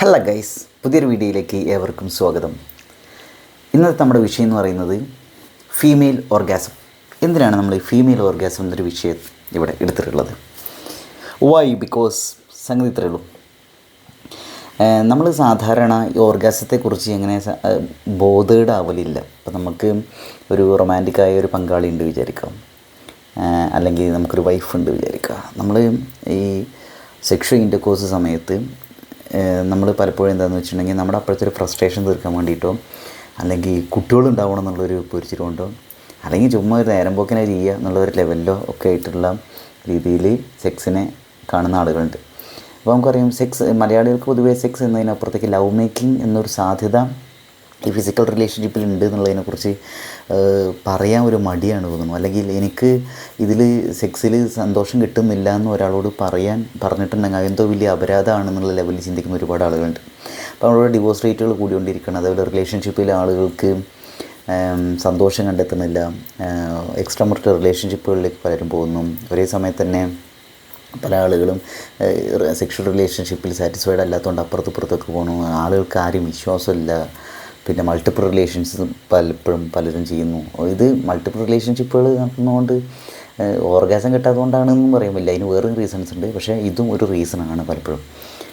Hello guys, പുതിയൊരു വീഡിയോയിലേക്ക് ഏവർക്കും സ്വാഗതം. ഇന്നത്തെ നമ്മുടെ വിഷയം എന്ന് പറയുന്നത് ഫീമെയിൽ ഓർഗാസം. എന്തിനാണ് നമ്മൾ ഫീമെയിൽ ഓർഗാസം എന്നൊരു വിഷയം ഇവിടെ എടുത്തിട്ടുള്ളത്? വൈ? ബിക്കോസ് സംഗതി ഇത്രയേ ഉള്ളൂ. നമ്മൾ സാധാരണ ഈ ഓർഗാസത്തെക്കുറിച്ച് എങ്ങനെ ബോധേഡ് ആവലില്ല. ഇപ്പം നമുക്ക് ഒരു റൊമാൻറ്റിക്കായ ഒരു പങ്കാളി ഉണ്ട് വിചാരിക്കാം, അല്ലെങ്കിൽ നമുക്കൊരു വൈഫ് ഉണ്ട് വിചാരിക്കുക. നമ്മൾ ഈ സെക്ഷൽ ഇൻ്റർകോഴ്സ് സമയത്ത് നമ്മൾ പലപ്പോഴും എന്താണെന്ന് വെച്ചിട്ടുണ്ടെങ്കിൽ നമ്മുടെ അപ്പോഴത്തെ ഒരു ഫ്രസ്ട്രേഷൻ തീർക്കാൻ വേണ്ടിയിട്ടോ, അല്ലെങ്കിൽ കുട്ടികളുണ്ടാവണം എന്നുള്ളൊരു പൊരിച്ചിട്ടുകൊണ്ടോ, അല്ലെങ്കിൽ ചുമ്മാ ഒരു നേരം പോക്കിനെ ചെയ്യുക എന്നുള്ളൊരു ലെവലിലോ ഒക്കെ ആയിട്ടുള്ള രീതിയിൽ സെക്സിനെ കാണുന്ന ആളുകളുണ്ട്. അപ്പോൾ നമുക്കറിയാം, മലയാളികൾക്ക് പൊതുവേ സെക്സ് എന്നതിനപ്പുറത്തേക്ക് ലവ് മേക്കിംഗ് എന്നൊരു സാധ്യത ഈ ഫിസിക്കൽ റിലേഷൻഷിപ്പിൽ ഉണ്ട് എന്നുള്ളതിനെക്കുറിച്ച് പറയാൻ ഒരു മടിയാണ് തോന്നുന്നു. അല്ലെങ്കിൽ എനിക്ക് ഇതിൽ സെക്സിൽ സന്തോഷം കിട്ടുന്നില്ല എന്ന് ഒരാളോട് പറഞ്ഞിട്ടുണ്ടെങ്കിൽ എന്തോ വലിയ അപരാധമാണെന്നുള്ള ലെവലിൽ ചിന്തിക്കുന്ന ഒരുപാട് ആളുകളുണ്ട്. അപ്പോൾ അവിടെ ഡിവോഴ്സ് റേറ്റുകൾ കൂടിക്കൊണ്ടിരിക്കണം. അതേപോലെ റിലേഷൻഷിപ്പിലെ ആളുകൾക്ക് സന്തോഷം കണ്ടെത്തുന്നില്ല. എക്സ്ട്രാ മറിറ്റൽ റിലേഷൻഷിപ്പുകളിലേക്ക് പലരും പോകുന്നു. ഒരേ സമയത്ത് തന്നെ പല ആളുകളും സെക്ഷൽ റിലേഷൻഷിപ്പിൽ സാറ്റിസ്ഫൈഡ് അല്ലാത്തതുകൊണ്ട് അപ്പുറത്തൊക്കെ പോകണു. ആളുകൾക്ക് ആരും വിശ്വാസമില്ല. പിന്നെ മൾട്ടിപ്പിൾ റിലേഷൻസ് പലരും ചെയ്യുന്നു. ഇത് മൾട്ടിപ്പിൾ റിലേഷൻഷിപ്പുകൾ നടത്തുന്നതുകൊണ്ട് ഓർഗാസം കിട്ടാത്തതുകൊണ്ടാണെന്നും പറയുമില്ല, അതിന് വേറെ റീസൺസ് ഉണ്ട്. പക്ഷേ ഇതും ഒരു റീസണാണ് പലപ്പോഴും.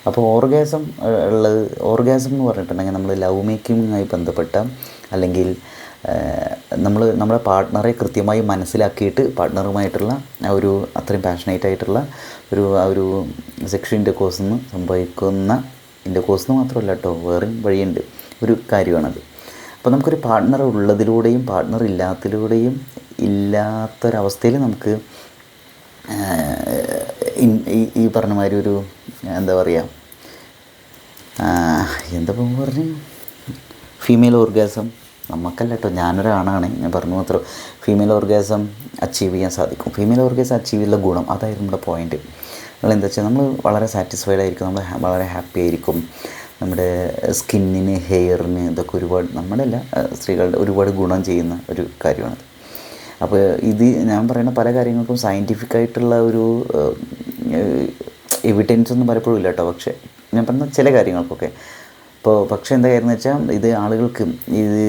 അപ്പോൾ ഓർഗാസം എന്ന് പറഞ്ഞിട്ടുണ്ടെങ്കിൽ നമ്മൾ ലവ് മേക്കിങ്ങുമായി ബന്ധപ്പെട്ട, അല്ലെങ്കിൽ നമ്മുടെ പാർട്ട്ണറെ കൃത്യമായി മനസ്സിലാക്കിയിട്ട് പാർട്ട്ണറുമായിട്ടുള്ള ഒരു അത്രയും പാഷനേറ്റ് ആയിട്ടുള്ള ഒരു സെക്ഷൽ ഇൻ്റർകോഴ്സിൽ നിന്ന് സംഭവിക്കുന്ന ഇൻ്റർകോഴ്സ് മാത്രമല്ല കേട്ടോ, വേറെയും വഴിയുണ്ട് ഒരു കാര്യമാണത്. അപ്പോൾ നമുക്കൊരു പാർട്ട്ണർ ഉള്ളതിലൂടെയും പാർട്ട്ണർ ഇല്ലാത്തൊരവസ്ഥയിൽ നമുക്ക് ഈ പറഞ്ഞ മാതിരി ഒരു എന്താ പറയുക, പറഞ്ഞു ഫീമെയിൽ ഓർഗാസം നമുക്കല്ല കേട്ടോ, ഞാനൊരാണാണ്, ഞാൻ പറഞ്ഞു മാത്രം. ഫീമെയിൽ ഓർഗാസം അച്ചീവ് ചെയ്യാൻ സാധിക്കും. ഫീമെയിൽ ഓർഗാസം അച്ചീവ് ചെയ്യുന്ന ഗുണം അതായിരുന്നു നമ്മുടെ പോയിൻറ്റ്. നമ്മളെന്താ വെച്ചാൽ നമ്മൾ വളരെ സാറ്റിസ്ഫൈഡ് ആയിരിക്കും, നമ്മൾ വളരെ ഹാപ്പി ആയിരിക്കും. നമ്മുടെ സ്കിന്നിന്, ഹെയറിന്, ഇതൊക്കെ ഒരുപാട്, നമ്മുടെ അല്ല സ്ത്രീകളുടെ ഒരുപാട് ഗുണം ചെയ്യുന്ന ഒരു കാര്യമാണത്. അപ്പോൾ ഇത് ഞാൻ പറയുന്ന പല കാര്യങ്ങൾക്കും സയൻറ്റിഫിക്കായിട്ടുള്ള ഒരു എവിഡൻസ് ഒന്നും പലപ്പോഴും ഇല്ല കേട്ടോ. പക്ഷേ ഞാൻ പറഞ്ഞ ചില കാര്യങ്ങൾക്കൊക്കെ പക്ഷേ എന്താ കാര്യം എന്ന് വെച്ചാൽ, ഇത് ആളുകൾക്ക് ഇത്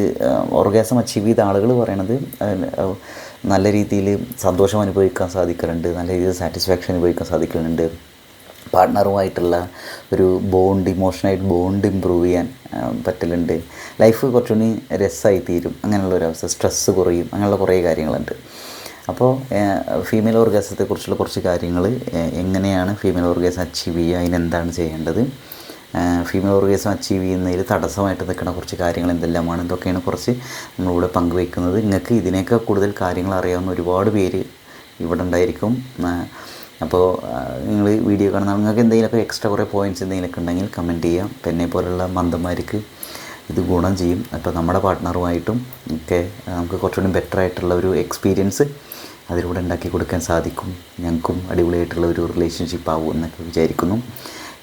ഓർഗാസം അച്ചീവ് ചെയ്ത ആളുകൾ പറയണത് നല്ല രീതിയിൽ സന്തോഷം അനുഭവിക്കാൻ സാധിക്കലുണ്ട്, നല്ല രീതിയിൽ സാറ്റിസ്ഫാക്ഷൻ അനുഭവിക്കാൻ സാധിക്കുന്നുണ്ട്. പാർട്ട്ണറുമായിട്ടുള്ള ഒരു ഇമോഷണലായിട്ട് ബോണ്ട് ഇമ്പ്രൂവ് ചെയ്യാൻ പറ്റലുണ്ട്. ലൈഫ് കുറച്ചുകൂടി രസമായി തീരും, അങ്ങനെയുള്ളൊരവസ്ഥ, സ്ട്രെസ്സ് കുറയും, അങ്ങനെയുള്ള കുറേ കാര്യങ്ങളുണ്ട്. അപ്പോൾ ഫീമെയിൽ ഓർഗാസത്തെക്കുറിച്ചുള്ള കുറച്ച് കാര്യങ്ങൾ, എങ്ങനെയാണ് ഫീമെയിൽ ഓർഗാസം അച്ചീവ് ചെയ്യുക, അതിനെന്താണ് ചെയ്യേണ്ടത്, ഫീമെയിൽ ഓർഗാസം അച്ചീവ് ചെയ്യുന്നതിൽ തടസ്സമായിട്ട് നിൽക്കുന്ന കുറച്ച് കാര്യങ്ങൾ എന്തെല്ലാമാണ്, ഇതൊക്കെയാണ് കുറച്ച് നമ്മളിവിടെ പങ്കുവയ്ക്കുന്നത്. നിങ്ങൾക്ക് ഇതിനേക്കാൾ കൂടുതൽ കാര്യങ്ങൾ അറിയാവുന്ന ഒരുപാട് പേര് ഇവിടെ ഉണ്ടായിരിക്കും. അപ്പോൾ നിങ്ങൾ വീഡിയോ കാണുന്ന നിങ്ങൾക്ക് എന്തെങ്കിലുമൊക്കെ എക്സ്ട്രാ കുറേ പോയിൻറ്റ്സ് എന്തെങ്കിലുമൊക്കെ ഉണ്ടെങ്കിൽ കമൻറ്റ് ചെയ്യാം. അപ്പോൾ എന്നെ പോലുള്ള മന്ദന്മാർക്ക് ഇത് ഗുണം ചെയ്യും. അപ്പോൾ നമ്മുടെ പാർട്ട്ണറുമായിട്ടും ഒക്കെ നമുക്ക് കുറച്ചുകൂടി ബെറ്റർ ആയിട്ടുള്ള ഒരു എക്സ്പീരിയൻസ് അതിലൂടെ ഉണ്ടാക്കി കൊടുക്കാൻ സാധിക്കും. ഞങ്ങൾക്കും അടിപൊളിയായിട്ടുള്ള ഒരു റിലേഷൻഷിപ്പ് ആവും എന്നൊക്കെ വിചാരിക്കുന്നു.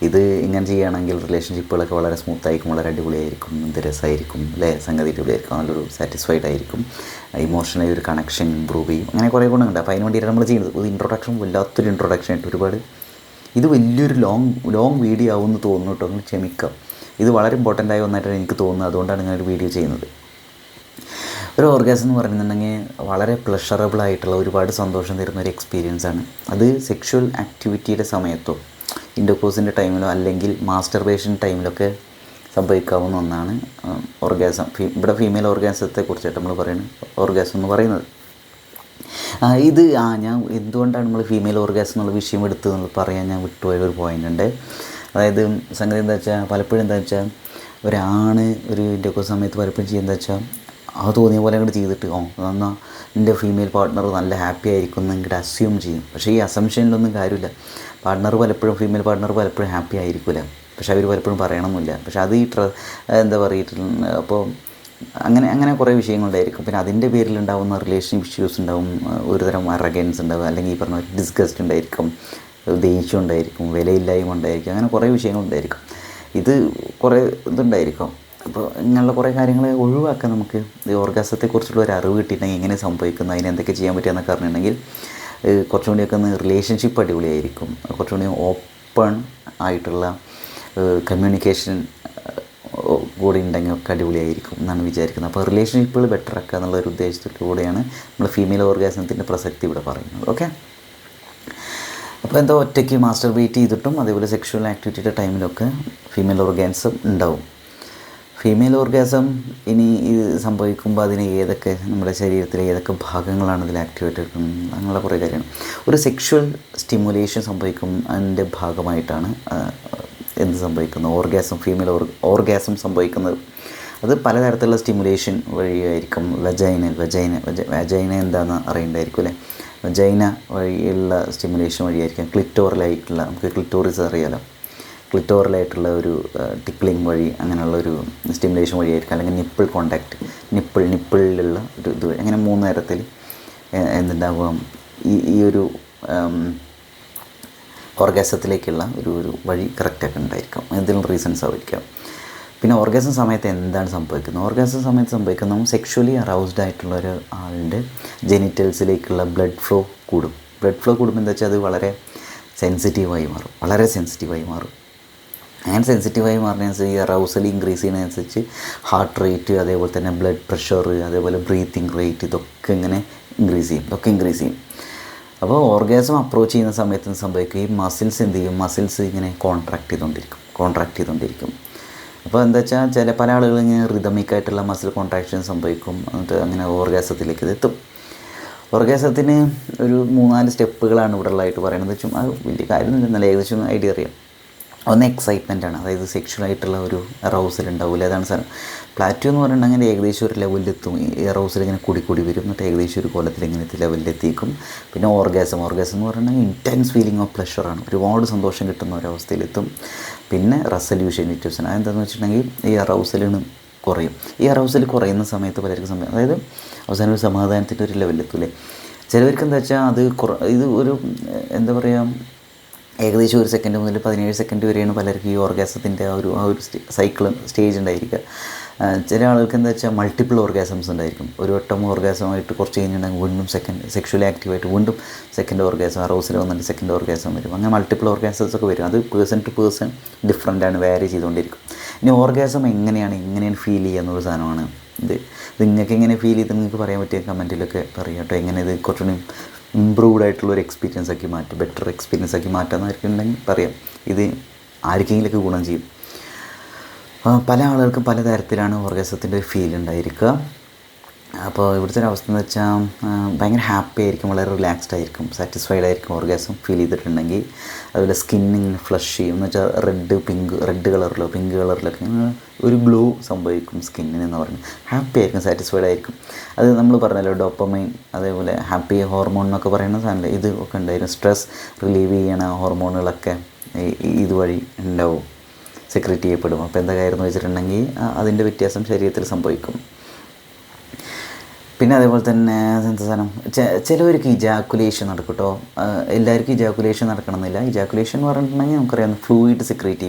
ഇത് ഇങ്ങനെ ചെയ്യുകയാണെങ്കിൽ റിലേഷൻഷിപ്പുകളൊക്കെ വളരെ സ്മൂത്തായിരിക്കും, വളരെ അടിപൊളിയായിരിക്കും, എന്ത് രസമായിരിക്കും അല്ലേ, സംഗതി അടിപൊളിയായിരിക്കും, നല്ലൊരു സാറ്റിസ്ഫൈഡ് ആയിരിക്കും, ഇമോഷണലി ഒരു കണക്ഷൻ ഇമ്പ്രൂവ് ചെയ്യും, അങ്ങനെ കുറേ ഗുണമുണ്ട്. അപ്പോൾ അതിന് വേണ്ടിയിട്ട് നമ്മൾ ചെയ്യുന്നത് ഒരു ഇൻട്രൊഡക്ഷൻ, വല്ലാത്തൊരു ഇൻട്രൊഡക്ഷൻ ആയിട്ട് ഒരുപാട്, ഇത് വലിയൊരു ലോങ് വീഡിയോ ആവുമെന്ന് തോന്നുന്നു കേട്ടോ, നിങ്ങൾ ക്ഷമിക്കാം. ഇത് വളരെ ഇമ്പോർട്ടൻ്റ് ആയ ഒന്നായിട്ടാണ് എനിക്ക് തോന്നുന്നത്, അതുകൊണ്ടാണ് ഇങ്ങനെ ഒരു വീഡിയോ ചെയ്യുന്നത്. ഒരു ഓർഗാസം എന്ന് പറയുന്നുണ്ടെങ്കിൽ വളരെ പ്ലഷറബിൾ ആയിട്ടുള്ള, ഒരുപാട് സന്തോഷം തരുന്ന ഒരു എക്സ്പീരിയൻസാണ്. അത് സെക്ഷൽ ആക്ടിവിറ്റിയുടെ സമയത്തോ ഇൻ്റർകോഴ്സിൻ്റെ ടൈമിലോ അല്ലെങ്കിൽ മാസ്റ്റർബേഷൻ ടൈമിലൊക്കെ സംഭവിക്കാവുന്ന ഒന്നാണ് ഓർഗാസം. ഇവിടെ ഫീമെയിൽ ഓർഗാസത്തെക്കുറിച്ചായിട്ട് നമ്മൾ പറയുന്നത് ഓർഗാസം എന്ന് പറയുന്നത്. ഇത് ഞാൻ എന്തുകൊണ്ടാണ് നമ്മൾ ഫീമെയിൽ ഓർഗാസം എന്നുള്ള വിഷയം എടുത്ത് നമ്മൾ പറയാൻ ഞാൻ വിട്ടുപോയൊരു പോയിൻ്റ് ഉണ്ട്. അതായത് സംഗതി എന്താ വെച്ചാൽ, പലപ്പോഴും എന്താ വെച്ചാൽ ഒരാണ് ഒരു ഇൻ്റർകോഴ്സ് സമയത്ത് പലപ്പോഴും ചെയ്യുന്നത് വെച്ചാൽ, അത് തോന്നിയ പോലെ അങ്ങോട്ട് ചെയ്തിട്ട് എന്നാൽ എൻ്റെ ഫീമെയിൽ പാർട്ട്ണർ നല്ല ഹാപ്പി ആയിരിക്കും എന്ന് ഇങ്ങോട്ട് അസ്യൂം ചെയ്യും. പക്ഷേ ഈ അസംഷനിലൊന്നും കാര്യമില്ല. ഫീമെയിൽ പാർട്ട്ണർ പലപ്പോഴും ഹാപ്പി ആയിരിക്കില്ല, പക്ഷെ അവർ പലപ്പോഴും പറയണമെന്നില്ല. പക്ഷെ അത് എന്താ പറയുക, അപ്പോൾ അങ്ങനെ കുറേ വിഷയങ്ങളുണ്ടായിരിക്കും. പിന്നെ അതിൻ്റെ പേരിലുണ്ടാകുന്ന റിലേഷൻ ഇഷ്യൂസ് ഉണ്ടാവും, ഒരുതരം അറഗൻസ് ഉണ്ടാവും, അല്ലെങ്കിൽ ഈ പറഞ്ഞ ഡിസ്ഗസ്റ്റ് ഉണ്ടായിരിക്കും, ദേഷ്യം ഉണ്ടായിരിക്കും, വിലയില്ലായ്മ ഉണ്ടായിരിക്കും, അങ്ങനെ കുറേ വിഷയങ്ങളുണ്ടായിരിക്കും. ഇത് കുറേ ഇതുണ്ടായിരിക്കും. അപ്പോൾ ഇങ്ങനെയുള്ള കുറേ കാര്യങ്ങൾ ഒഴിവാക്കാൻ നമുക്ക് ഈ ഓർഗാസത്തെക്കുറിച്ചുള്ള ഒരു അറിവ് കിട്ടിയിട്ടുണ്ടെങ്കിൽ, എങ്ങനെ സംഭവിക്കുന്നു, അതിന് എന്തൊക്കെ ചെയ്യാൻ പറ്റുകയെന്നൊക്കെ അറിഞ്ഞിട്ടുണ്ടെങ്കിൽ കുറച്ചും കൂടിയൊക്കെ ഒന്ന് റിലേഷൻഷിപ്പ് അടിപൊളിയായിരിക്കും. കുറച്ചും കൂടി ഓപ്പൺ ആയിട്ടുള്ള കമ്മ്യൂണിക്കേഷൻ കൂടി ഉണ്ടെങ്കിൽ ഒക്കെ അടിപൊളിയായിരിക്കും എന്നാണ് വിചാരിക്കുന്നത്. അപ്പോൾ റിലേഷൻഷിപ്പുകൾ ബെറ്റർ ആക്കുക എന്നുള്ളൊരു ഉദ്ദേശത്തോടുകൂടിയാണ് നമ്മൾ ഫീമെയിൽ ഓർഗാസത്തിൻ്റെ പ്രസക്തി ഇവിടെ പറയുന്നത്. ഓക്കെ, അപ്പോൾ എന്താ ഒറ്റയ്ക്ക് മാസ്റ്റർബേറ്റ് ചെയ്തിട്ടും അതേപോലെ സെക്ഷുവൽ ആക്ടിവിറ്റിയുടെ ടൈമിലൊക്കെ ഫീമെയിൽ ഓർഗാസം ഉണ്ടാവും. ഫീമെയിൽ ഓർഗാസം ഇനി ഇത് സംഭവിക്കുമ്പോൾ അതിന് ഏതൊക്കെ നമ്മുടെ ശരീരത്തിലെ ഏതൊക്കെ ഭാഗങ്ങളാണ് ഇതിൽ ആക്ടിവേറ്റ് എടുക്കുന്നത് അങ്ങനെയുള്ള കുറേ കാര്യമാണ്. ഒരു സെക്ഷുവൽ സ്റ്റിമുലേഷൻ സംഭവിക്കും അതിൻ്റെ ഭാഗമായിട്ടാണ് എന്ത് സംഭവിക്കുന്നത്, ഓർഗാസം, ഫീമെയിൽ ഓർഗാസം സംഭവിക്കുന്നത്. അത് പലതരത്തിലുള്ള സ്റ്റിമുലേഷൻ വഴിയായിരിക്കും. വജൈന എന്താണെന്ന് അറിയണ്ടായിരിക്കും അല്ലേ. വജൈന വഴിയുള്ള സ്റ്റിമുലേഷൻ വഴിയായിരിക്കും. ക്ലിറ്റോറലായിട്ടുള്ള, നമുക്ക് ക്ലിറ്റോറിസ് അറിയാലോ, ക്ലിറ്റോറലായിട്ടുള്ള ഒരു ടിക്ലിങ് വഴി അങ്ങനെയുള്ളൊരു സ്റ്റിമുലേഷൻ വഴിയായിരിക്കും. അല്ലെങ്കിൽ നിപ്പിൾ കോണ്ടാക്റ്റ്, നിപ്പിളിലുള്ള ഒരു ഇത്, അങ്ങനെ 3 തരത്തിൽ എന്തുണ്ടാവുക ഈ ഒരു ഓർഗാസത്തിലേക്കുള്ള ഒരു വഴി കറക്റ്റായിട്ട് ഉണ്ടായിരിക്കും. എന്തെങ്കിലും റീസൺസ് ആയിരിക്കാം. പിന്നെ ഓർഗാസം സമയത്ത് എന്താണ് സംഭവിക്കുന്നത്? ഓർഗാസം സമയത്ത് സംഭവിക്കുന്നത് സെക്ഷുവലി അറൗസ്ഡ് ആയിട്ടുള്ള ഒരു ആളിൻ്റെ ജെനിറ്റൽസിലേക്കുള്ള ബ്ലഡ് ഫ്ലോ കൂടും. ബ്ലഡ് ഫ്ലോ കൂടുമ്പോൾ എന്താ വെച്ചാൽ അത് വളരെ സെൻസിറ്റീവായി മാറും, വളരെ സെൻസിറ്റീവായി മാറും. അങ്ങനെ സെൻസിറ്റീവായി മാറുന്നതനുസരിച്ച് ഈ അറൗസൽ ഇൻക്രീസ് ചെയ്യുന്നതനുസരിച്ച് ഹാർട്ട് റേറ്റ്, അതേപോലെ തന്നെ ബ്ലഡ് പ്രഷർ, അതേപോലെ ബ്രീത്തിങ് റേറ്റ്, ഇതൊക്കെ ഇങ്ങനെ ഇൻക്രീസ് ചെയ്യും. അപ്പോൾ ഓർഗാസം അപ്രോച്ച് ചെയ്യുന്ന സമയത്ത് സംഭവിക്കും, ഈ മസിൽസ് എന്ത് ചെയ്യും, മസിൽസ് ഇങ്ങനെ കോൺട്രാക്ട് ചെയ്തുകൊണ്ടിരിക്കും. അപ്പോൾ എന്താ വെച്ചാൽ പല ആളുകൾ ഇങ്ങനെ റിതമിക്കായിട്ടുള്ള മസിൽ കോൺട്രാക്ഷൻ സംഭവിക്കും. എന്നിട്ട് അങ്ങനെ ഓർഗാസത്തിലേക്ക് ഇത് എത്തും. ഓർഗാസത്തിന് ഒരു 3-4 സ്റ്റെപ്പുകളാണ് ഇവിടെ ഉള്ളതായിട്ട് പറയുന്നത്. ചുമ്മാ വലിയ കാര്യമൊന്നുമില്ല, എന്നാലും ഏകദേശം ഐഡിയ അറിയാം. ഒന്ന് എക്സൈറ്റ്മെൻറ്റാണ്, അതായത് സെക്ഷുവലായിട്ടുള്ള ഒരു അറൗസൽ ഉണ്ടാവില്ല, അതാണ് സാധനം. പ്ലാറ്റോ എന്ന് പറഞ്ഞിട്ടുണ്ടെങ്കിൽ ഏകദേശം ഒരു ലെവലിലെത്തും. ഈ അറൗസൽ ഇങ്ങനെ കൂടി വരും, എന്നിട്ട് ഏകദേശം ഒരു കൊല്ലത്തിൽ ഇങ്ങനത്തെ ലെവലിലെത്തിക്കും. പിന്നെ ഓർഗാസം എന്ന് പറഞ്ഞിട്ടുണ്ടെങ്കിൽ ഇൻറ്റൻസ് ഫീലിംഗ് ഓഫ് പ്ലഷറാണ്, ഒരുപാട് സന്തോഷം കിട്ടുന്ന ഒരവസ്ഥയിലെത്തും. പിന്നെ റെസല്യൂഷൻ, അതെന്താണെന്ന് വെച്ചിട്ടുണ്ടെങ്കിൽ ഈ അറൗസലിന് കുറയും. ഈ അറൗസൽ കുറയുന്ന സമയത്ത് പലർക്കും സമയം, അതായത് അവസാനം ഒരു സമാധാനത്തിൻ്റെ ഒരു ലെവലിലെത്തൂലേ. ചിലവർക്ക് എന്താ വെച്ചാൽ അത് ഇത് ഒരു എന്താ പറയുക, ഏകദേശം 1 സെക്കൻഡ് മുതൽ 17 സെക്കൻഡ് വരെയാണ് പലർക്കും ഈ ഓർഗാസത്തിൻ്റെ ആ ഒരു സ്റ്റേജ് ഉണ്ടായിരിക്കുക. ചില ആളുകൾക്ക് എന്താ വെച്ചാൽ മൾട്ടിപ്പിൾ ഓർഗാസംസ് ഉണ്ടായിരിക്കും. ഒരു വട്ടം ഓർഗാസമായിട്ട് കുറച്ച് കഴിഞ്ഞിട്ടുണ്ടെങ്കിൽ വീണ്ടും സെക്ഷുവലി ആക്റ്റീവായിട്ട് വീണ്ടും സെക്കൻഡ് ഓർഗാസം, അറൗസൽ വന്നിട്ട് സെക്കൻഡ് ഓർഗാസം വരും. അങ്ങനെ മൾട്ടിപ്പിൾ ഓർഗാസംസ് ഒക്കെ വരും. അത് പേഴ്സൺ ടു പേഴ്സൺ ഡിഫറെൻ്റാണ്, വാരി ചെയ്തുകൊണ്ടിരിക്കും. ഇനി ഓർഗാസം എങ്ങനെയാണ് ഫീൽ ചെയ്യുക എന്നൊരു സാധനമാണ് ഇത് നിങ്ങൾക്ക് എങ്ങനെ ഫീൽ ചെയ്ത് നിങ്ങൾക്ക് പറയാൻ പറ്റിയ കമൻറ്റിലൊക്കെ പറയാം കേട്ടോ. എങ്ങനെ ഇത് കുറച്ചുകൂടി ഇമ്പ്രൂവ്ഡ് ആയിട്ടുള്ളൊരു എക്സ്പീരിയൻസ് ആക്കി മാറ്റും, ബെറ്റർ എക്സ്പീരിയൻസ് ആക്കി മാറ്റാമെന്നായിരിക്കുന്നുണ്ടെങ്കിൽ പറയാം. ഇത് ആർക്കെങ്കിലൊക്കെ ഗുണം ചെയ്യും. പല ആളുകൾക്കും പല തരത്തിലാണ് ഓർഗാസത്തിൻ്റെ ഫീൽ ഉണ്ടായിരിക്കുക. അപ്പോൾ ഇവിടുത്തെ ഒരു അവസ്ഥ എന്ന് വെച്ചാൽ ഭയങ്കര ഹാപ്പി ആയിരിക്കും, വളരെ റിലാക്സ്ഡ് ആയിരിക്കും, സാറ്റിസ്ഫൈഡ് ആയിരിക്കും ഓർഗാസം ഫീൽ ചെയ്തിട്ടുണ്ടെങ്കിൽ. അതുപോലെ സ്കിന്നിങ്ങനെ ഫ്ലഷ് ചെയ്യും, എന്ന് വെച്ചാൽ റെഡ് കളറിലോ പിങ്ക് കളറിലൊക്കെ ഒരു ഗ്ലോ സംഭവിക്കും സ്കിന്നിന് എന്ന് പറഞ്ഞാൽ. ഹാപ്പി ആയിരിക്കും, സാറ്റിസ്ഫൈഡ് ആയിരിക്കും. അത് നമ്മൾ പറഞ്ഞല്ലോ ഡോപ്പമൈൻ, അതേപോലെ ഹാപ്പി ഹോർമോൺ എന്നൊക്കെ പറയുന്ന സാധനമല്ലേ, ഇത് ഒക്കെ ഉണ്ടായിരുന്നു. സ്ട്രെസ് റിലീവ് ചെയ്യണ ഹോർമോണുകളൊക്കെ ഇതുവഴി ഉണ്ടാവും, സെക്രറ്റ് ചെയ്യപ്പെടും. അപ്പോൾ എന്താ കാര്യം എന്ന് വെച്ചിട്ടുണ്ടെങ്കിൽ അതിൻ്റെ വ്യത്യാസം ശരീരത്തിൽ സംഭവിക്കും. പിന്നെ അതേപോലെ തന്നെ എന്താ സാധനം, ചിലവർക്ക് ഇജാക്കുലേഷൻ നടക്കും കേട്ടോ. എല്ലാവർക്കും ഇജാക്കുലേഷൻ നടക്കണമെന്നില്ല. ഇജാക്കുലേഷൻ എന്ന് പറഞ്ഞിട്ടുണ്ടെങ്കിൽ നമുക്കറിയാം ഫ്ലൂയിഡ് സെക്രീറ്റ്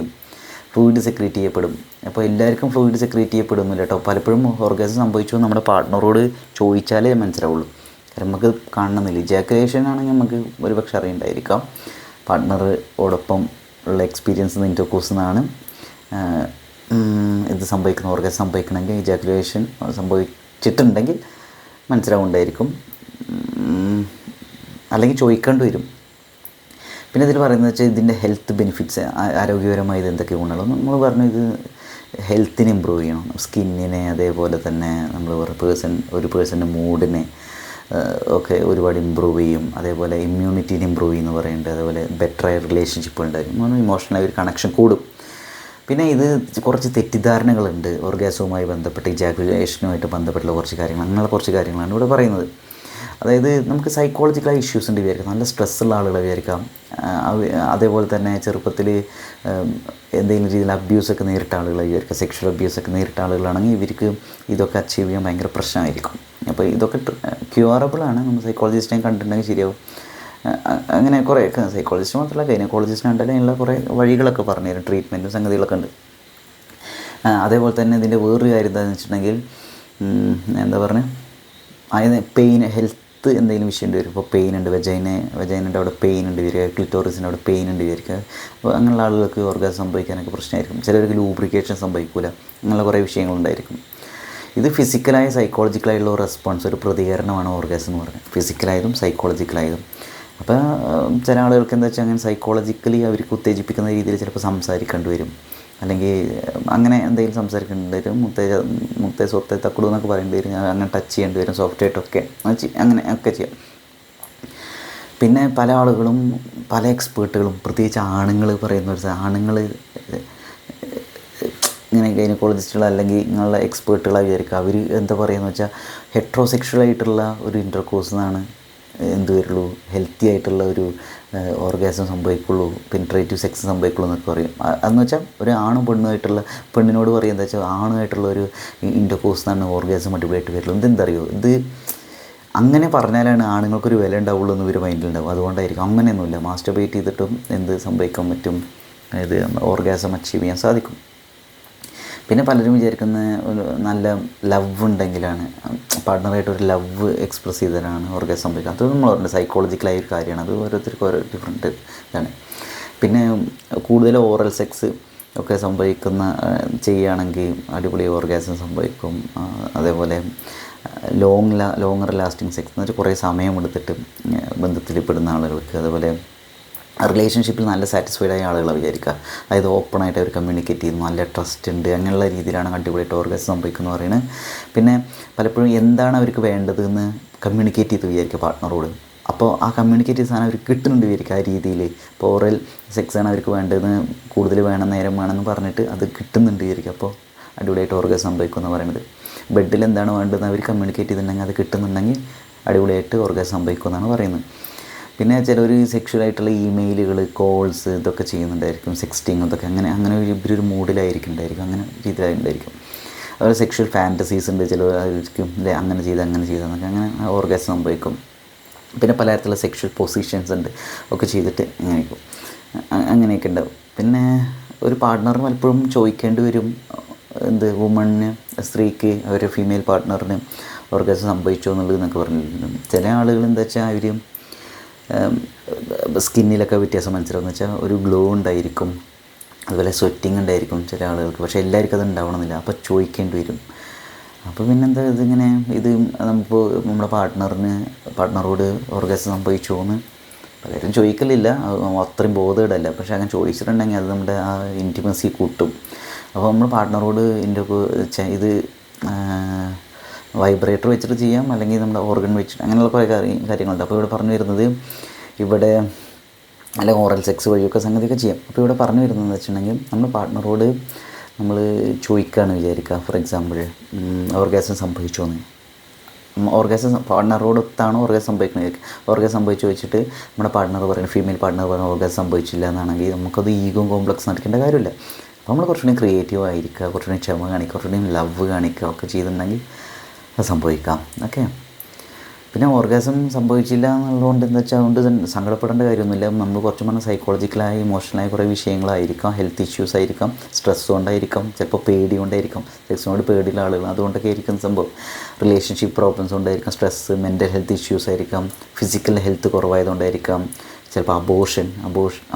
ചെയ്യപ്പെടും. അപ്പോൾ എല്ലാവർക്കും ഫ്ലൂയിഡ് സെക്രീറ്റ് ചെയ്യപ്പെടുന്നില്ല കേട്ടോ. പലപ്പോഴും ഓർഗാസം സംഭവിച്ചു നമ്മുടെ പാർട്ട്ണറോട് ചോദിച്ചാലേ മനസ്സിലാവുള്ളൂ. കാരണം നമുക്ക് കാണണമെന്നില്ല. ഇജാക്കുലേഷൻ ആണെങ്കിൽ നമുക്ക് ഒരുപക്ഷെ അറിയണ്ടായിരിക്കാം. പാർട്ട്ണറോടൊപ്പം ഉള്ള എക്സ്പീരിയൻസ് ഇൻറ്റർകോഴ്സ് എന്നാണ് ഇത് സംഭവിക്കുന്നത്. ഓർഗാസം സംഭവിക്കണമെങ്കിൽ ഇജാക്കുലേഷൻ സംഭവിച്ചിട്ടുണ്ടെങ്കിൽ മനസ്സിലാവുണ്ടായിരിക്കും, അല്ലെങ്കിൽ ചോദിക്കേണ്ടി വരും. പിന്നെ ഇതിൽ പറയുന്നത് വെച്ചാൽ ഇതിൻ്റെ ഹെൽത്ത് ബെനിഫിറ്റ്സ്, ആരോഗ്യപരമായ ഇത് എന്തൊക്കെ ഗുണങ്ങൾ നമ്മൾ പറഞ്ഞു. ഇത് ഹെൽത്തിനെ ഇമ്പ്രൂവ് ചെയ്യണം, സ്കിന്നിനെ, അതേപോലെ തന്നെ നമ്മൾ ഒരു പേഴ്സൻ്റെ മൂഡിനെ ഒക്കെ ഒരുപാട് ഇമ്പ്രൂവ് ചെയ്യും. അതേപോലെ ഇമ്മ്യൂണിറ്റീനെ ഇമ്പ്രൂവ് ചെയ്യുമെന്ന് പറയുന്നുണ്ട്. അതേപോലെ ബെറ്ററായ റിലേഷൻഷിപ്പ് ഉണ്ടായിരിക്കും, ഇമോഷണലായി ഒരു കണക്ഷൻ കൂടും. പിന്നെ ഇത് കുറച്ച് തെറ്റിദ്ധാരണകളുണ്ട് ഓർഗാസവുമായി ബന്ധപ്പെട്ട്, ഇജാക്കുലേഷനുമായിട്ട് ബന്ധപ്പെട്ടുള്ള കുറച്ച് കാര്യങ്ങൾ, അങ്ങനെയുള്ള കുറച്ച് കാര്യങ്ങളാണ് ഇവിടെ പറയുന്നത്. അതായത് നമുക്ക് സൈക്കോളജിക്കലായ ഇഷ്യൂസ് ഉണ്ട് വിചാരിക്കാം, നല്ല സ്ട്രെസ്സുള്ള ആളുകളെ വിചാരിക്കാം. അതേപോലെ തന്നെ ചെറുപ്പത്തിൽ എന്തെങ്കിലും രീതിയിൽ അബ്യൂസൊക്കെ നേരിട്ട ആളുകളെ വിചാരിക്കാം, സെക്ഷൽ അബ്യൂസൊക്കെ നേരിട്ട ആളുകളാണെങ്കിൽ ഇവർക്ക് ഇതൊക്കെ അച്ചീവ് ചെയ്യാൻ ഭയങ്കര പ്രശ്നമായിരിക്കും. അപ്പോൾ ഇതൊക്കെ ക്യൂറബിളാണ്. നമ്മൾ സൈക്കോളജിസ്റ്റിനെ കണ്ടിട്ടുണ്ടെങ്കിൽ ശരിയാവും. അങ്ങനെ കുറേ സൈക്കോളജിസ്റ്റ് മാത്രമല്ല ഗൈനക്കോളജിസ്റ്റ് കണ്ടാലും അതിനുള്ള കുറേ വഴികളൊക്കെ പറഞ്ഞു തരും, ട്രീറ്റ്മെൻറ്റും സംഗതികളൊക്കെ ഉണ്ട്. അതേപോലെ തന്നെ ഇതിൻ്റെ വേറൊരു കാര്യം എന്താണെന്ന് വെച്ചിട്ടുണ്ടെങ്കിൽ എന്താ പറയുക, അതിന് പുറത്ത് എന്തെങ്കിലും വിഷയം വരും. ഇപ്പോൾ പെയിൻ ഉണ്ട്, വെജൈനൻ്റെ അവിടെ പെയിൻ ഉണ്ട് വരിക, ക്ലിറ്റോറിസിൻ്റെ അവിടെ പെയിൻ ഉണ്ട് വരിക. അപ്പോൾ അങ്ങനെയുള്ള ആളുകൾക്ക് ഓർഗാസം സംഭവിക്കാനൊക്കെ പ്രശ്നമായിരിക്കും. ചിലർക്ക് ലൂബ്രിക്കേഷൻ സംഭവിക്കില്ല, അങ്ങനെയുള്ള കുറേ വിഷയങ്ങളുണ്ടായിരിക്കും. ഇത് ഫിസിക്കലായ സൈക്കോളജിക്കലായുള്ള റെസ്പോൺസ്, ഒരു പ്രതികരണമാണ് ഓർഗാസം എന്ന് പറയുന്നത്, ഫിസിക്കലായതും സൈക്കോളജിക്കലായതും. അപ്പോൾ ചില ആളുകൾക്ക് എന്താ വെച്ചാൽ അങ്ങനെ സൈക്കോളജിക്കലി അവർക്ക് ഉത്തേജിപ്പിക്കുന്ന രീതിയിൽ ചിലപ്പോൾ സംസാരിക്കേണ്ടി വരും, അല്ലെങ്കിൽ അങ്ങനെ എന്തെങ്കിലും സംസാരിക്കേണ്ടി വരും. മുത്തേ സ്വത്തെ തക്കുടു എന്നൊക്കെ പറയേണ്ടി വരും, അങ്ങനെ ടച്ച് ചെയ്യേണ്ടി വരും, സോഫ്റ്റായിട്ടൊക്കെ അങ്ങനെ ഒക്കെ ചെയ്യാം. പിന്നെ പല ആളുകളും പല എക്സ്പേർട്ടുകളും പ്രത്യേകിച്ച് ആണുങ്ങൾ പറയുന്ന ആണുങ്ങൾ ഇങ്ങനെ ഗൈനക്കോളജിസ്റ്റുകൾ അല്ലെങ്കിൽ ഇങ്ങനെയുള്ള എക്സ്പേർട്ടുകളായി വിചാരിക്കുക. അവർ എന്താ പറയുകയെന്ന് വെച്ചാൽ ഹെട്രോസെക്ഷലായിട്ടുള്ള ഒരു ഇൻ്റർകോഴ്സ് എന്നാണ് എന്ത് വരുള്ളൂ, ഹെൽത്തി ആയിട്ടുള്ള ഒരു ഓർഗാസം സംഭവിക്കുള്ളൂ, പെനിട്രേറ്റീവ് സെക്സ് സംഭവിക്കുള്ളൂ എന്നൊക്കെ പറയും. അതെന്ന് വെച്ചാൽ ഒരു ആണും പെണ്ണുമായിട്ടുള്ള, പെണ്ണിനോട് പറയുക എന്താ വെച്ചാൽ ആണുമായിട്ടുള്ള ഒരു ഇൻ്റർകോഴ്സ് എന്നാണ് ഓർഗാസം അടിപൊളിയായിട്ട് വരുള്ളൂ. ഇതെന്തറിയോ, ഇത് അങ്ങനെ പറഞ്ഞാലാണ് ആണുങ്ങൾക്കൊരു വില ഉണ്ടാവുള്ളൂ എന്ന് ഇവർ മൈൻഡിലുണ്ടാവും. അതുകൊണ്ടായിരിക്കും. അങ്ങനെയൊന്നുമില്ല, മാസ്റ്റർബേറ്റ് ചെയ്തിട്ടും എന്ത് സംഭവിക്കാൻ പറ്റും, ഇത് ഓർഗാസം അച്ചീവ് ചെയ്യാൻ സാധിക്കും. പിന്നെ പലരും വിചാരിക്കുന്ന ഒരു നല്ല ലവ് ഉണ്ടെങ്കിലാണ്, പാർട്ട്ണറായിട്ടൊരു ലവ് എക്സ്പ്രസ് ചെയ്തതാണ് ഓർഗാസം സംഭവിക്കുക. അത് നമ്മൾ പറഞ്ഞത് സൈക്കോളജിക്കലായ ഒരു കാര്യമാണ്, അത് ഓരോരുത്തർക്കും ഓരോ ഡിഫറെൻറ്റ് ഇതാണ്. പിന്നെ കൂടുതൽ ഓറൽ സെക്സ് ഒക്കെ ചെയ്യുകയാണെങ്കിൽ അടിപൊളി ഓർഗാസം സംഭവിക്കും. അതേപോലെ ലോങ്ങർ ലാസ്റ്റിംഗ് സെക്സ് എന്ന് വെച്ചാൽ കുറേ സമയമെടുത്തിട്ട് ബന്ധത്തിൽ പെടുന്ന ആളുകൾക്ക്, അതേപോലെ റിലേഷൻഷിപ്പിൽ നല്ല സാറ്റിസ്ഫൈഡ് ആയ ആളുകളെ വിചാരിക്കുക. അതായത് ഓപ്പണായിട്ട് അവർ കമ്മ്യൂണിക്കേറ്റ് ചെയ്യുന്നു, നല്ല ട്രസ്റ്റ് ഉണ്ട്, അങ്ങനെയുള്ള രീതിയിലാണ് അടിപൊളിയായിട്ട് ഓർഗാസം സംഭവിക്കുന്നത് പറയുന്നത്. പിന്നെ പലപ്പോഴും എന്താണ് അവർക്ക് വേണ്ടതെന്ന് കമ്മ്യൂണിക്കേറ്റ് ചെയ്ത് വിചാരിക്കുക പാർട്ട്ണറോട്. അപ്പോൾ ആ കമ്മ്യൂണിക്കേറ്റ് ചെയ്ത സാധനം അവർക്ക് കിട്ടുന്നുണ്ട് വിചാരിക്കുക ആ രീതിയിൽ. ഇപ്പോൾ ഓറൽ സെക്സാണ് അവർക്ക് വേണ്ടതെന്ന്, കൂടുതൽ വേണം, നേരം വേണമെന്ന് പറഞ്ഞിട്ട് അത് കിട്ടുന്നുണ്ട് വിചാരിക്കുക. അപ്പോൾ അടിപൊളിയായിട്ട് ഓർഗാസം സംഭവിക്കും എന്ന് പറയുന്നത്. ബെഡിൽ എന്താണ് വേണ്ടതെന്ന് അവർ കമ്മ്യൂണിക്കേറ്റ് ചെയ്തിട്ടുണ്ടെങ്കിൽ അത് കിട്ടുന്നുണ്ടെങ്കിൽ അടിപൊളിയായിട്ട് ഓർഗാസം സംഭവിക്കും എന്നാണ് പറയുന്നത്. പിന്നെ ചിലർ സെക്ഷുവലായിട്ടുള്ള ഇമെയിലുകൾ, കോൾസ് ഇതൊക്കെ ചെയ്യുന്നുണ്ടായിരിക്കും, സെക്സ്റ്റിങ് ഇതൊക്കെ അങ്ങനെ ഇവരൊരു മൂഡിലായിരിക്കും അങ്ങനെ രീതിയിലായിട്ടുണ്ടായിരിക്കും. അതുപോലെ സെക്ഷൽ ഫാൻറ്റസീസ് ഉണ്ട് ചിലവർക്കും, അല്ലേ അങ്ങനെ ചെയ്തെന്നൊക്കെ അങ്ങനെ ഓർഗാസം സംഭവിക്കും. പിന്നെ പലതരത്തിലുള്ള സെക്ഷൽ പൊസിഷൻസ് ഉണ്ട്, ഒക്കെ ചെയ്തിട്ട് അങ്ങനെയൊക്കെ ഉണ്ടാവും. പിന്നെ ഒരു പാർട്ട്ണറിന് പലപ്പോഴും ചോദിക്കേണ്ടി വരും, വുമണിന്, സ്ത്രീക്ക് അവരുടെ ഫീമെയിൽ പാർട്ട്ണറിന് ഓർഗാസം സംഭവിച്ചോ എന്നുള്ളതെന്നൊക്കെ പറഞ്ഞിട്ടുണ്ട്. ചില ആളുകൾ എന്താ വെച്ചാൽ അവർ സ്കിന്നിലൊക്കെ വ്യത്യാസം മനസ്സിലാവുമെന്ന് വെച്ചാൽ ഒരു ഗ്ലോ ഉണ്ടായിരിക്കും, അതുപോലെ സ്വെറ്റിങ് ഉണ്ടായിരിക്കും ചില ആളുകൾക്ക്. പക്ഷേ എല്ലാവർക്കും അത് ഉണ്ടാവണമെന്നില്ല, അപ്പോൾ ചോദിക്കേണ്ടി വരും. അപ്പോൾ പിന്നെന്താ ഇത് നമുക്ക് നമ്മുടെ പാർട്ട്ണറോട് ഓർഗാസം സംഭവിച്ചോ എന്ന് പലരും ചോദിക്കലില്ല, അത്രയും ബോധേടല്ല. പക്ഷേ അങ്ങനെ ചോദിച്ചിട്ടുണ്ടെങ്കിൽ അത് നമ്മുടെ ആ ഇൻറ്റിമസി കൂട്ടും. അപ്പോൾ നമ്മൾ പാർട്ട്ണറോട് ഇത് വൈബ്രേറ്റർ വെച്ചിട്ട് ചെയ്യാം, അല്ലെങ്കിൽ നമ്മുടെ ഓർഗൻ വെച്ചിട്ട്, അങ്ങനെയുള്ള കുറേ കാര്യങ്ങളുണ്ട്. അപ്പോൾ ഇവിടെ പറഞ്ഞു വരുന്നത് അല്ലെങ്കിൽ ഓറൽ സെക്സ് വഴിയൊക്കെ സംഗതിയൊക്കെ ചെയ്യാം. അപ്പോൾ ഇവിടെ പറഞ്ഞു വരുന്നതെന്ന് വെച്ചിട്ടുണ്ടെങ്കിൽ നമ്മൾ പാർട്ട്ണറോട് നമ്മൾ ചോദിക്കുകയാണ് വിചാരിക്കുക. ഫോർ എക്സാമ്പിൾ ഓർഗാസം സംഭവിച്ചോ എന്ന്, പാർട്ട്ണറോടൊത്താണ് ഓർഗാസം സംഭവിക്കുന്നത്. ഓർഗാസം സംഭവിച്ചു വെച്ചിട്ട് നമ്മുടെ പാർട്ട്ണർ പറയുന്നത്, ഫീമെയിൽ പാർട്ട്ണർ പറയുന്നത് ഓർഗാസം സംഭവിച്ചില്ല എന്നാണെങ്കിൽ നമുക്കത് ഈഗോയും കോംപ്ലക്സ് നടക്കേണ്ട കാര്യമില്ല. അപ്പോൾ നമ്മൾ കുറച്ചുകൂടി ക്രിയേറ്റീവ് ആയിരിക്കുക, കുറച്ചുകൂടി ക്ഷമ കാണിക്കുക, കുറച്ചുകൂടി ലവ് കാണിക്കുക ഒക്കെ ചെയ്തിട്ടുണ്ടെങ്കിൽ അത് സംഭവിക്കാം. ഓക്കെ. പിന്നെ ഓർഗാസം സംഭവിച്ചില്ല എന്നുള്ളതുകൊണ്ട് എന്താ വെച്ചാൽ അതുകൊണ്ട് സങ്കടപ്പെടേണ്ട കാര്യമൊന്നുമില്ല. നമ്മൾ കുറച്ച് പറഞ്ഞാൽ സൈക്കോളജിക്കലായി ഇമോഷണലായി കുറേ വിഷയങ്ങളായിരിക്കാം, ഹെൽത്ത് ഇഷ്യൂസ് ആയിരിക്കാം, സ്ട്രെസ് കൊണ്ടായിരിക്കാം, ചിലപ്പോൾ പേടി കൊണ്ടായിരിക്കാം, സെക്സിനോട് പേടിയുള്ള ആളുകൾ അതുകൊണ്ടൊക്കെ ആയിരിക്കും സംഭവം. റിലേഷൻഷിപ്പ് പ്രോബ്ലംസ് കൊണ്ടായിരിക്കാം, സ്ട്രെസ്സ്, മെൻ്റൽ ഹെൽത്ത് ഇഷ്യൂസ് ആയിരിക്കാം, ഫിസിക്കൽ ഹെൽത്ത് കുറവായതുകൊണ്ടായിരിക്കാം, ചിലപ്പോൾ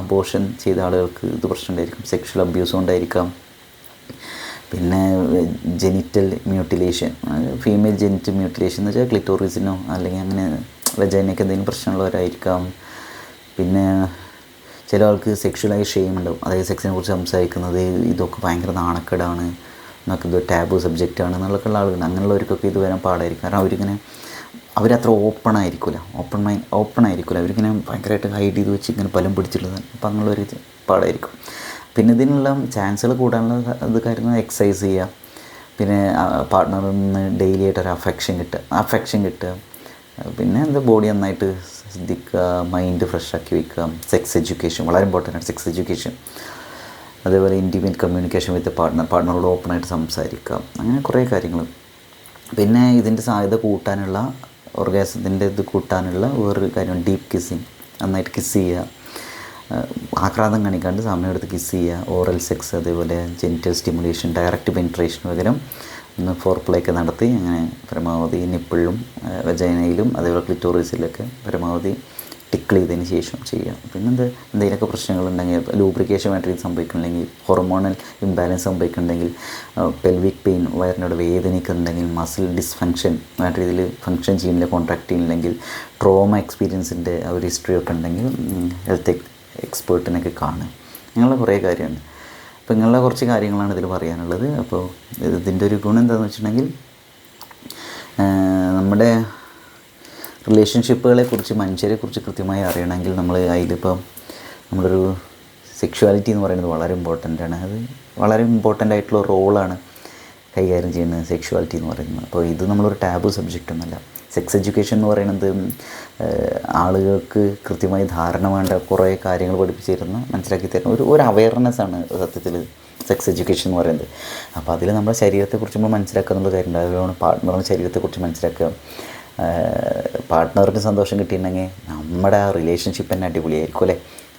അബോർഷൻ ചെയ്ത ആളുകൾക്ക് ഇത് പ്രശ്നം ഉണ്ടായിരിക്കും, സെക്ഷൽ അബ്യൂസ് കൊണ്ടായിരിക്കാം. പിന്നെ genital mutilation, female genital mutilation എന്ന് വെച്ചാൽ ക്ലിറ്റോറിസിനോ അല്ലെങ്കിൽ അങ്ങനെ വെജൈനയ്ക്ക് എന്തെങ്കിലും പ്രശ്നമുള്ളവരായിരിക്കാം. പിന്നെ ചില ആൾക്ക് സെക്ഷലായി ഷെയിം ഉണ്ടാവും, അതായത് സെക്സിനെ കുറിച്ച് സംസാരിക്കുന്നത് ഇതൊക്കെ ഭയങ്കര നാണക്കേടാണ്, എന്നൊക്കെ ഇത് ടാബു സബ്ജക്റ്റാണ് എന്നുള്ളൊക്കെ ഉള്ള ആളുകളുണ്ട്. അങ്ങനെയുള്ളവർക്കൊക്കെ ഇത് വരാൻ പാടായിരിക്കും. കാരണം അവരത്ര ഓപ്പൺ ആയിരിക്കില്ല, അവരിങ്ങനെ ഭയങ്കരമായിട്ട് ഹൈഡ് ചെയ്ത് വെച്ച് ഇങ്ങനെ ബലം പിടിച്ചിട്ടുള്ളത്. അപ്പോൾ അങ്ങനെയുള്ളൊരു പാടായിരിക്കും. പിന്നെ ഇതിനുള്ള ചാൻസുകൾ കൂടാനുള്ള ഇത് കാര്യങ്ങൾ എക്സസൈസ് ചെയ്യുക, പിന്നെ പാർട്ട്ണറിൽ നിന്ന് ഡെയിലി ആയിട്ടൊരു അഫെക്ഷൻ കിട്ടുക, പിന്നെ ബോഡി നന്നായിട്ട് ശ്രദ്ധിക്കുക, മൈൻഡ് ഫ്രഷ് ആക്കി വയ്ക്കുക. സെക്സ് എഡ്യൂക്കേഷൻ വളരെ ഇമ്പോർട്ടൻ്റ് ആണ്, സെക്സ് എഡ്യൂക്കേഷൻ. അതേപോലെ ഇൻറ്റിമേറ്റ് കമ്മ്യൂണിക്കേഷൻ വിത്ത് പാർട്ട്ണറോട് ഓപ്പണായിട്ട് സംസാരിക്കുക, അങ്ങനെ കുറേ കാര്യങ്ങൾ. പിന്നെ ഇതിൻ്റെ സാധ്യത കൂട്ടാനുള്ള, ഓർഗാസത്തിൻ്റെ ഇത് കൂട്ടാനുള്ള വേറൊരു കാര്യം ഡീപ്പ് കിസ്സിങ്, നന്നായിട്ട് കിസ് ചെയ്യുക, ആക്രാന്തം കാണിക്കാണ്ട് സമയമെടുത്ത് കിസ് ചെയ്യുക, ഓറൽ സെക്സ്, അതേപോലെ ജെനിറ്റൽ സ്റ്റിമുലേഷൻ, ഡയറക്റ്റ് പെനിട്രേഷന് പകരം ഒന്ന് ഫോർപ്ലേക്ക് നടത്തി അങ്ങനെ പരമാവധി നിപ്പിളിലും വജൈനയിലും അതേപോലെ ക്ലിറ്റോറിസിലൊക്കെ പരമാവധി ടിക്കിൾ ചെയ്തതിന് ശേഷം ചെയ്യുക. പിന്നെന്ത് എന്തെങ്കിലുമൊക്കെ പ്രശ്നങ്ങളുണ്ടെങ്കിൽ ലൂബ്രിക്കേഷൻ വേണ്ട രീതിയിൽ സംഭവിക്കുന്നുണ്ടെങ്കിൽ ഹോർമോണൽ ഇംബാലൻസ് സംഭവിക്കുന്നുണ്ടെങ്കിൽ പെൽവിക് പെയിൻ വയറിനോട് വേദനിക്കുന്നുണ്ടെങ്കിൽ മസിൽ ഡിസ്ഫങ്ഷൻ വേണ്ട രീതിയിൽ ഫങ്ഷൻ ചെയ്യുന്നില്ല കോൺട്രാക്ട് ചെയ്യുന്നില്ലെങ്കിൽ ട്രോമ എക്സ്പീരിയൻസിൻ്റെ ഒരു ഹിസ്റ്ററി ഒക്കെ ഉണ്ടെങ്കിൽ ഹെൽത്ത് എക്സ്പേർട്ടിനൊക്കെ കാണുക. അങ്ങനെയുള്ള കുറേ കാര്യമാണ്. അപ്പോൾ ഇങ്ങനെയുള്ള കുറച്ച് കാര്യങ്ങളാണ് ഇതിൽ പറയാനുള്ളത്. അപ്പോൾ ഇതിൻ്റെ ഒരു ഗുണം എന്താണെന്ന് വെച്ചിട്ടുണ്ടെങ്കിൽ നമ്മുടെ റിലേഷൻഷിപ്പുകളെക്കുറിച്ച് മനുഷ്യരെക്കുറിച്ച് കൃത്യമായി അറിയണമെങ്കിൽ നമ്മൾ അതിലിപ്പം നമ്മളൊരു സെക്ഷുവാലിറ്റി എന്ന് പറയുന്നത് വളരെ ഇമ്പോർട്ടൻ്റാണ്. അത് വളരെ ഇമ്പോർട്ടൻ്റ് ആയിട്ടുള്ള റോളാണ് കൈകാര്യം ചെയ്യുന്നത് സെക്ഷുവാലിറ്റി എന്ന് പറയുന്നത്. അപ്പോൾ ഇത് നമ്മളൊരു ടാബു സബ്ജക്റ്റ് ഒന്നുമല്ല. സെക്സ് എഡ്യൂക്കേഷൻ എന്ന് പറയുന്നത് ആളുകൾക്ക് കൃത്യമായി ധാരണ വേണ്ട കുറേ കാര്യങ്ങൾ പഠിപ്പിച്ച് തരുന്ന മനസ്സിലാക്കി തരുന്ന ഒരു അവയർനെസ്സാണ് സത്യത്തിൽ സെക്സ് എഡ്യൂക്കേഷൻ എന്ന് പറയുന്നത്. അപ്പോൾ അതിൽ നമ്മുടെ ശരീരത്തെക്കുറിച്ച് നമ്മൾ മനസ്സിലാക്കുക എന്നുള്ള കാര്യം ഉണ്ടാകുകയാണ്. പാർട്ട്ണറുടെ ശരീരത്തെക്കുറിച്ച് മനസ്സിലാക്കുക. പാർട്ട്ണറിന് സന്തോഷം കിട്ടിയിട്ടുണ്ടെങ്കിൽ നമ്മുടെ ആ റിലേഷൻഷിപ്പ് തന്നെ അടിപൊളിയായിരിക്കും അല്ലേ.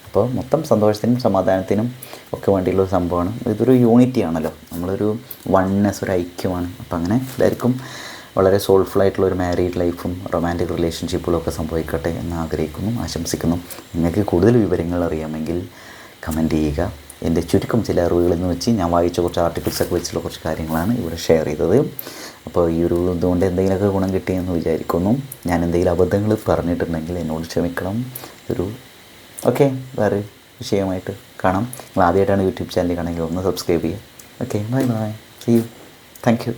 അപ്പോൾ മൊത്തം സന്തോഷത്തിനും സമാധാനത്തിനും ഒക്കെ വേണ്ടിയുള്ള സംഭവമാണ്. ഇതൊരു യൂണിറ്റി ആണല്ലോ, നമ്മളൊരു വൺനെസ്, ഒരു ഐക്യമാണ്. അപ്പോൾ അങ്ങനെ എല്ലാവർക്കും വളരെ സോൾഫുള്ളായിട്ടുള്ള ഒരു മാരീഡ് ലൈഫും റൊമാൻറ്റിക് റിലേഷൻഷിപ്പുകളും ഒക്കെ സംഭവിക്കട്ടെ എന്ന് ആഗ്രഹിക്കുന്നു, ആശംസിക്കുന്നു. നിങ്ങൾക്ക് കൂടുതൽ വിവരങ്ങൾ അറിയാമെങ്കിൽ കമൻറ്റ് ചെയ്യുക. എൻ്റെ ചുരുക്കം ചില അറിവുകളിൽ നിന്ന് വെച്ച് ഞാൻ വായിച്ച കുറച്ച് ആർട്ടിക്കിൾസൊക്കെ വെച്ചുള്ള കുറച്ച് കാര്യങ്ങളാണ് ഇവിടെ ഷെയർ ചെയ്തത്. അപ്പോൾ ഈ ഒരു ഇതുകൊണ്ട് എന്തെങ്കിലുമൊക്കെ ഗുണം കിട്ടിയെന്ന് വിചാരിക്കുന്നു. ഞാൻ എന്തെങ്കിലും അബദ്ധങ്ങൾ പറഞ്ഞിട്ടുണ്ടെങ്കിൽ എന്നോട് ക്ഷമിക്കണം. ഓക്കെ, വേറെ വിഷയമായിട്ട് കാണാം. നിങ്ങൾ ആദ്യമായിട്ടാണ് യൂട്യൂബ് ചാനൽ കാണുമെങ്കിൽ ഒന്ന് സബ്സ്ക്രൈബ് ചെയ്യുക. Okay, bye bye, see you, thank U.